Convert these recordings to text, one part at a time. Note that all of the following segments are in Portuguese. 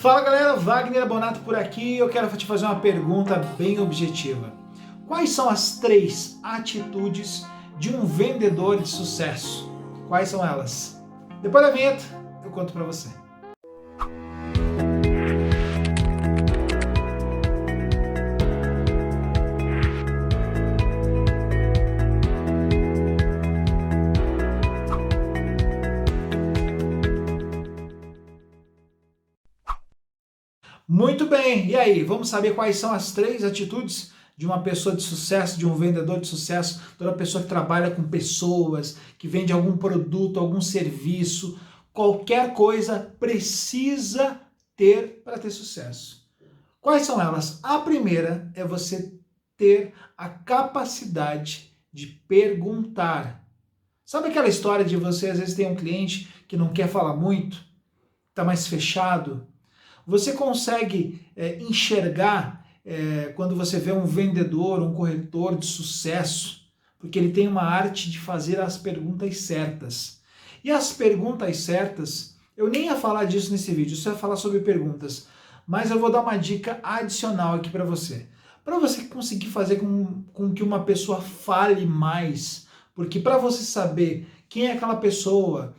Fala galera, Wagner Abonato por aqui. Eu quero te fazer uma pergunta bem objetiva. Quais são as 3 atitudes de um vendedor de sucesso? Quais são elas? Depois da vinheta, eu conto pra você. Muito bem, e aí, vamos saber quais são as 3 atitudes de uma pessoa de sucesso, de um vendedor de sucesso, toda pessoa que trabalha com pessoas, que vende algum produto, algum serviço, qualquer coisa precisa ter para ter sucesso. Quais são elas? A primeira é você ter a capacidade de perguntar. Sabe aquela história de você às vezes tem um cliente que não quer falar muito, está mais fechado? Você consegue enxergar quando você vê um vendedor, um corretor de sucesso, porque ele tem uma arte de fazer as perguntas certas. E as perguntas certas, eu nem ia falar disso nesse vídeo, eu só ia falar sobre perguntas, mas eu vou dar uma dica adicional aqui para você. Para você conseguir fazer com que uma pessoa fale mais, porque para você saber quem é aquela pessoa,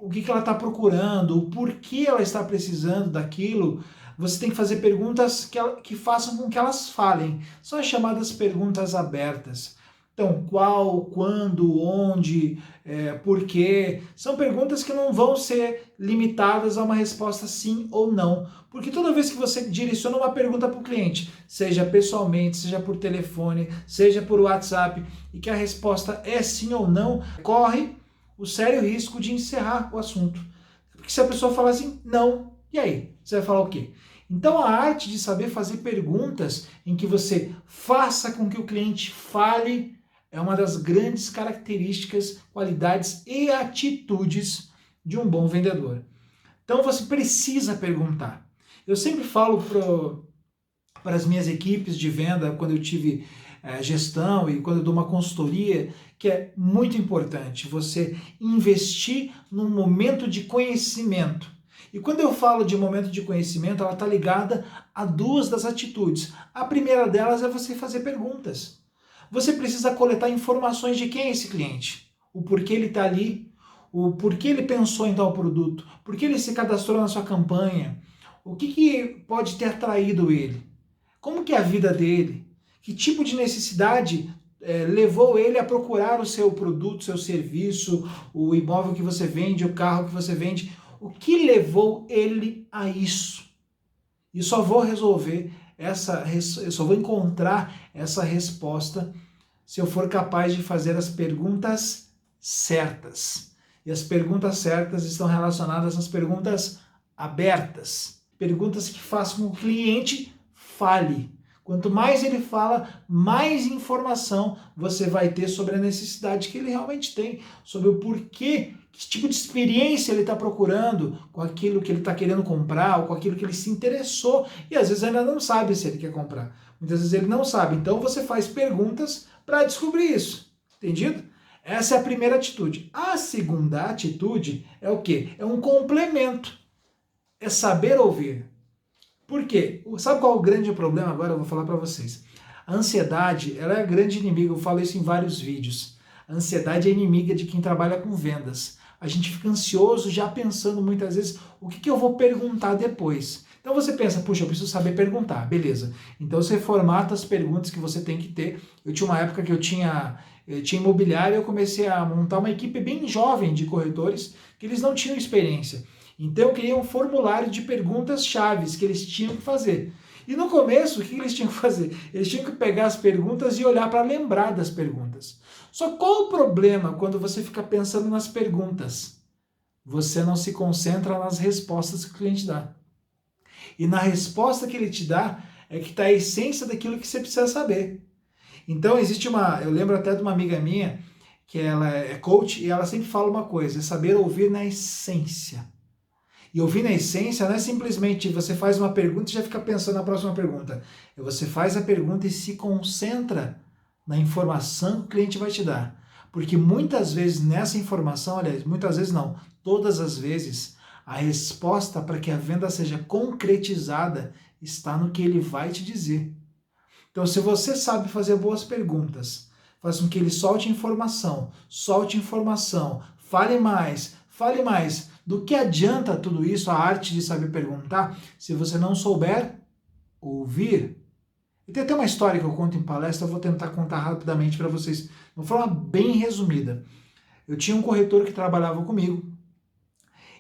o que ela está procurando, o porquê ela está precisando daquilo, você tem que fazer perguntas que façam com que elas falem. São as chamadas perguntas abertas. Então, qual, quando, onde, porquê, são perguntas que não vão ser limitadas a uma resposta sim ou não. Porque toda vez que você direciona uma pergunta para o cliente, seja pessoalmente, seja por telefone, seja por WhatsApp, e que a resposta é sim ou não, corre o sério risco de encerrar o assunto. Porque se a pessoa falar assim, não, e aí? Você vai falar o quê? Então a arte de saber fazer perguntas em que você faça com que o cliente fale é uma das grandes características, qualidades e atitudes de um bom vendedor. Então você precisa perguntar. Eu sempre falo para as minhas equipes de venda, quando eu tive gestão e quando eu dou uma consultoria, que é muito importante você investir num momento de conhecimento. E quando eu falo de momento de conhecimento, ela está ligada a 2 das atitudes. A primeira delas é você fazer perguntas. Você precisa coletar informações de quem é esse cliente, o porquê ele está ali, o porquê ele pensou em tal produto, por que ele se cadastrou na sua campanha, o que pode ter atraído ele, como que é a vida dele, que tipo de necessidade levou ele a procurar o seu produto, seu serviço, o imóvel que você vende, o carro que você vende, o que levou ele a isso? E só vou resolver eu só vou encontrar essa resposta se eu for capaz de fazer as perguntas certas. E as perguntas certas estão relacionadas às perguntas abertas, perguntas que façam com que o cliente fale. Quanto mais ele fala, mais informação você vai ter sobre a necessidade que ele realmente tem, sobre o porquê, que tipo de experiência ele está procurando com aquilo que ele está querendo comprar, ou com aquilo que ele se interessou, e às vezes ainda não sabe se ele quer comprar. Muitas vezes ele não sabe, então você faz perguntas para descobrir isso, entendido? Essa é a primeira atitude. A segunda atitude é o quê? É um complemento, é saber ouvir. Por quê? Sabe qual é o grande problema agora? Eu vou falar para vocês. A ansiedade, ela é a grande inimiga, eu falo isso em vários vídeos. A ansiedade é inimiga de quem trabalha com vendas. A gente fica ansioso já pensando muitas vezes o que eu vou perguntar depois. Então você pensa, puxa, eu preciso saber perguntar, beleza. Então você formata as perguntas que você tem que ter. Eu tinha uma época que eu tinha imobiliário, eu comecei a montar uma equipe bem jovem de corretores, que eles não tinham experiência. Então eu criei um formulário de perguntas chaves que eles tinham que fazer. E no começo, o que eles tinham que fazer? Eles tinham que pegar as perguntas e olhar para lembrar das perguntas. Só qual o problema quando você fica pensando nas perguntas? Você não se concentra nas respostas que o cliente dá. E na resposta que ele te dá é que está a essência daquilo que você precisa saber. Então eu lembro até de uma amiga minha, que ela é coach, e ela sempre fala uma coisa, é saber ouvir na essência. E ouvir na essência não é simplesmente você faz uma pergunta e já fica pensando na próxima pergunta. Você faz a pergunta e se concentra na informação que o cliente vai te dar. Porque muitas vezes nessa informação, aliás, muitas vezes não, todas as vezes, A resposta para que a venda seja concretizada está no que ele vai te dizer. Então, se você sabe fazer boas perguntas, faz com que ele solte informação, fale mais, fale mais. Do que adianta tudo isso, a arte de saber perguntar, se você não souber ouvir? E tem até uma história que eu conto em palestra, eu vou tentar contar rapidamente para vocês, de uma forma bem resumida. Eu tinha um corretor que trabalhava comigo,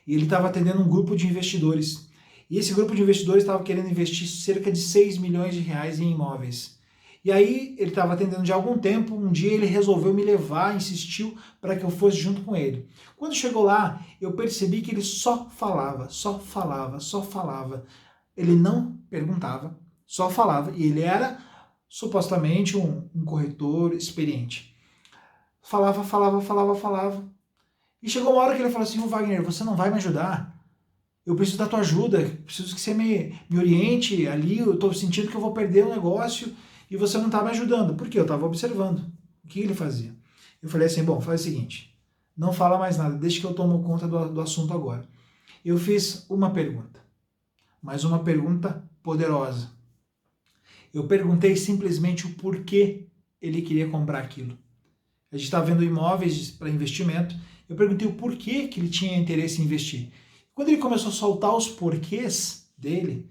e ele estava atendendo um grupo de investidores. E esse grupo de investidores estava querendo investir cerca de 6 milhões de reais em imóveis. E aí ele estava atendendo de algum tempo, um dia ele resolveu me levar, insistiu para que eu fosse junto com ele. Quando chegou lá, eu percebi que ele só falava. Ele não perguntava, só falava. E ele era supostamente um corretor experiente. Falava. E chegou uma hora que ele falou assim: Wagner, você não vai me ajudar? Eu preciso da tua ajuda, preciso que você me oriente ali, eu estou sentindo que eu vou perder o negócio e você não está me ajudando. Por quê? Eu estava observando o que ele fazia. Eu falei assim, bom, faz o seguinte, não fala mais nada, deixa que eu tomo conta do assunto agora. Eu fiz uma pergunta, mas uma pergunta poderosa. Eu perguntei simplesmente o porquê ele queria comprar aquilo. A gente estava vendo imóveis para investimento, eu perguntei o porquê que ele tinha interesse em investir. Quando ele começou a soltar os porquês dele,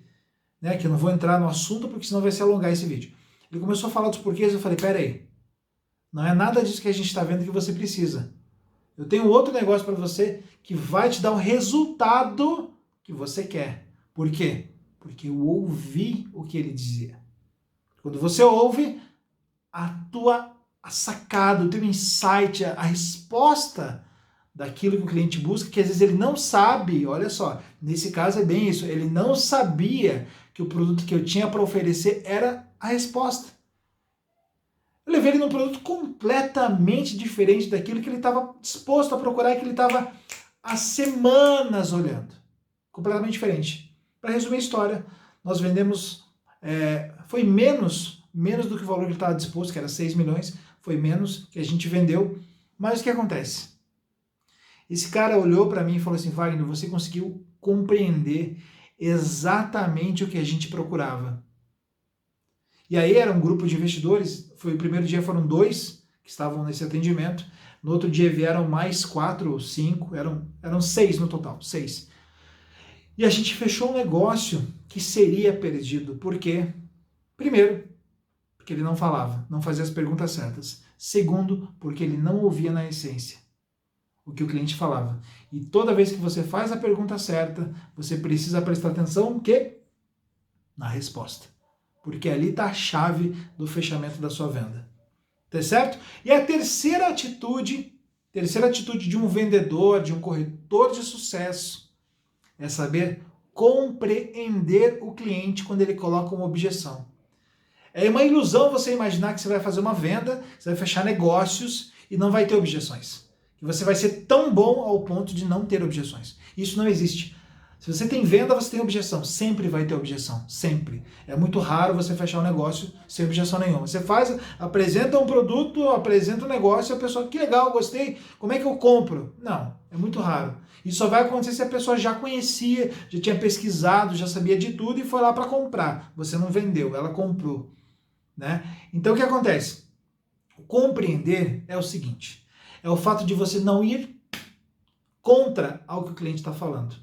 né, que eu não vou entrar no assunto porque senão vai se alongar esse vídeo. Ele começou a falar dos porquês, eu falei, peraí, não é nada disso que a gente está vendo que você precisa. Eu tenho outro negócio para você que vai te dar o resultado que você quer. Por quê? Porque eu ouvi o que ele dizia. Quando você ouve, a sacada, o teu insight, a resposta daquilo que o cliente busca, que às vezes ele não sabe, olha só, nesse caso é bem isso, ele não sabia que o produto que eu tinha para oferecer era a resposta. Eu levei ele num produto completamente diferente daquilo que ele estava disposto a procurar e que ele estava há semanas olhando. Completamente diferente. Para resumir a história, nós vendemos, foi menos do que o valor que ele estava disposto, que era 6 milhões, foi menos que a gente vendeu, mas o que acontece? Esse cara olhou para mim e falou assim, Wagner, você conseguiu compreender exatamente o que a gente procurava. E aí era um grupo de investidores, foi o primeiro dia foram 2 que estavam nesse atendimento, no outro dia vieram mais 4 ou 5, eram 6 no total, 6. E a gente fechou um negócio que seria perdido, por quê? Primeiro, porque ele não falava, não fazia as perguntas certas. Segundo, porque ele não ouvia na essência o que o cliente falava. E toda vez que você faz a pergunta certa, você precisa prestar atenção no quê? Na resposta. Porque ali está a chave do fechamento da sua venda. Tá certo? E a terceira atitude de um vendedor, de um corretor de sucesso, é saber compreender o cliente quando ele coloca uma objeção. É uma ilusão você imaginar que você vai fazer uma venda, você vai fechar negócios e não vai ter objeções. Que você vai ser tão bom ao ponto de não ter objeções. Isso não existe. Se você tem venda, você tem objeção. Sempre vai ter objeção. Sempre. É muito raro você fechar um negócio sem objeção nenhuma. Você apresenta um produto, apresenta um negócio, e a pessoa, que legal, gostei, como é que eu compro? Não, é muito raro. Isso só vai acontecer se a pessoa já conhecia, já tinha pesquisado, já sabia de tudo e foi lá para comprar. Você não vendeu, ela comprou. Né? Então o que acontece? Compreender é o seguinte, é o fato de você não ir contra ao que o cliente está falando.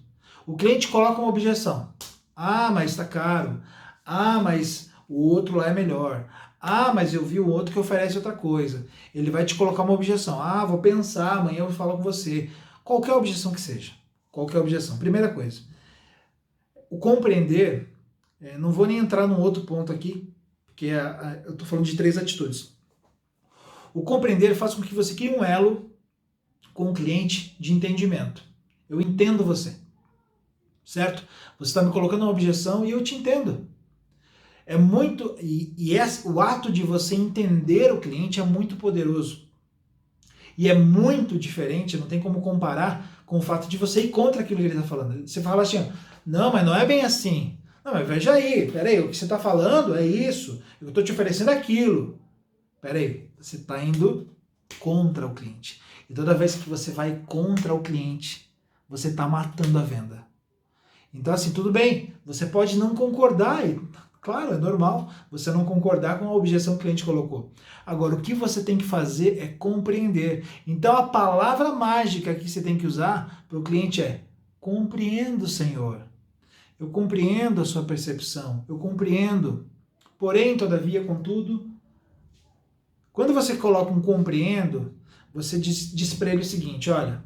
O cliente coloca uma objeção. Ah, mas está caro. Ah, mas o outro lá é melhor. Ah, mas eu vi o outro que oferece outra coisa. Ele vai te colocar uma objeção. Ah, vou pensar, amanhã eu vou falar com você. Qualquer objeção que seja. Qualquer objeção. Primeira coisa. O compreender, não vou nem entrar num outro ponto aqui, porque eu estou falando de 3 atitudes. O compreender faz com que você crie um elo com o cliente de entendimento. Eu entendo você. Certo? Você está me colocando uma objeção e eu te entendo. É muito. O ato de você entender o cliente é muito poderoso. E é muito diferente, não tem como comparar com o fato de você ir contra aquilo que ele está falando. Você fala assim, não, mas não é bem assim. Não, mas veja aí, peraí, o que você está falando é isso, eu estou te oferecendo aquilo. Peraí, você está indo contra o cliente. E toda vez que você vai contra o cliente, você está matando a venda. Então, assim, tudo bem, você pode não concordar, e claro, é normal você não concordar com a objeção que o cliente colocou. Agora, o que você tem que fazer é compreender. Então, a palavra mágica que você tem que usar para o cliente é: compreendo, Senhor. Eu compreendo a sua percepção, eu compreendo. Porém, todavia, contudo, quando você coloca um compreendo, você diz para ele o seguinte: olha,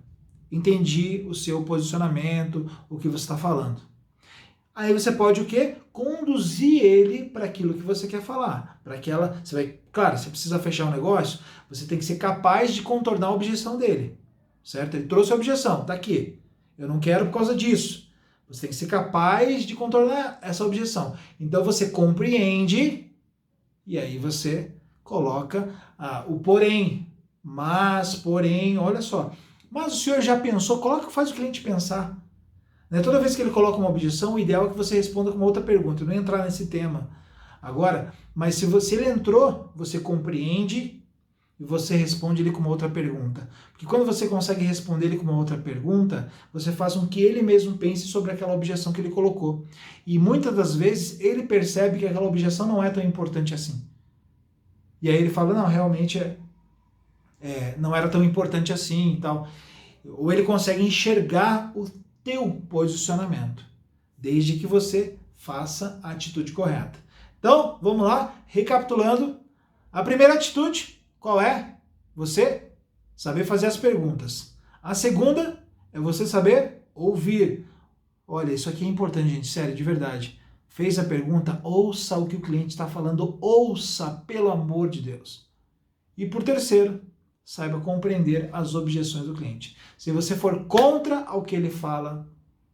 entendi o seu posicionamento, o que você está falando. Aí você pode o quê? Conduzir ele para aquilo que você quer falar. Para aquela. Você vai, claro, você precisa fechar um negócio, você tem que ser capaz de contornar a objeção dele. Certo? Ele trouxe a objeção, tá aqui. Eu não quero por causa disso. Você tem que ser capaz de contornar essa objeção. Então você compreende e aí você coloca o porém. Mas, porém, olha só. Mas o senhor já pensou? Faz o cliente pensar. Né? Toda vez que ele coloca uma objeção, o ideal é que você responda com uma outra pergunta, não entrar nesse tema. Agora, mas se ele entrou, você compreende e você responde ele com uma outra pergunta. Porque quando você consegue responder ele com uma outra pergunta, você faz com que ele mesmo pense sobre aquela objeção que ele colocou. E muitas das vezes ele percebe que aquela objeção não é tão importante assim. E aí ele fala: não, realmente não era tão importante assim e tal. Ou ele consegue enxergar o teu posicionamento, desde que você faça a atitude correta. Então, vamos lá, recapitulando. A primeira atitude, qual é? Você saber fazer as perguntas. A segunda é você saber ouvir. Olha, isso aqui é importante, gente, sério, de verdade. Fez a pergunta, ouça o que o cliente está falando, ouça, pelo amor de Deus. E por terceiro, saiba compreender as objeções do cliente. Se você for contra o que ele fala,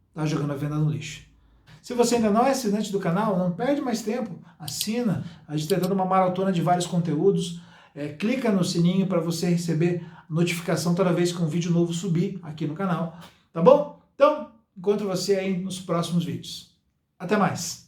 está jogando a venda no lixo. Se você ainda não é assinante do canal, não perde mais tempo, assina. A gente está dando uma maratona de vários conteúdos. Clica no sininho para você receber notificação toda vez que um vídeo novo subir aqui no canal. Tá bom? Então, encontro você aí nos próximos vídeos. Até mais!